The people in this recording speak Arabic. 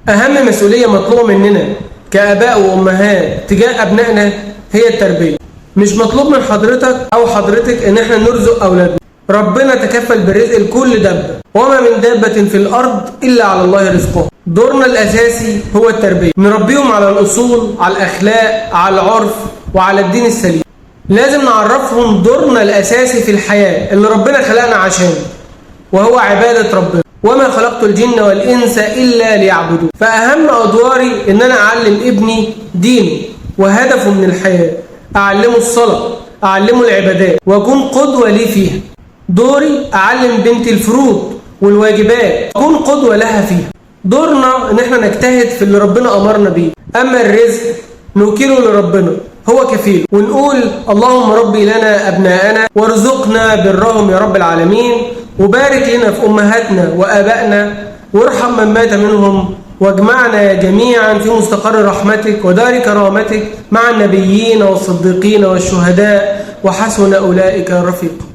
أهم مسؤولية مطلوبة مننا كآباء وأمهات تجاه أبنائنا هي التربية. مش مطلوب من حضرتك أو حضرتك إن احنا نرزق أولادنا. ربنا تكفل بالرزق لكل دابة، وما من دابة في الأرض إلا على الله رزقها. دورنا الأساسي هو التربية، نربيهم على الأصول، على الأخلاق، على العرف، وعلى الدين السليم. لازم نعرفهم دورنا الأساسي في الحياة اللي ربنا خلقنا عشانه، وهو عبادة ربنا. وما خلقت الجن والإنس إلا ليعبدون. فأهم أدواري إن أنا أعلم ابني دينه وهدفه من الحياة، أعلمه الصلاة، أعلمه العبادات، وأكون قدوة ليه فيها. دوري أعلم بنتي الفروض والواجبات، أكون قدوة لها فيها. دورنا إن احنا نجتهد في اللي ربنا أمرنا بيه، أما الرزق نوكله لربنا، هو كفيل. ونقول اللهم ربي لنا أبناءنا وارزقنا برهم يا رب العالمين، وبارك لنا في أمهاتنا وآبائنا، وارحم من مات منهم، واجمعنا جميعا في مستقر رحمتك ودار كرامتك مع النبيين والصديقين والشهداء، وحسن أولئك رفيقا.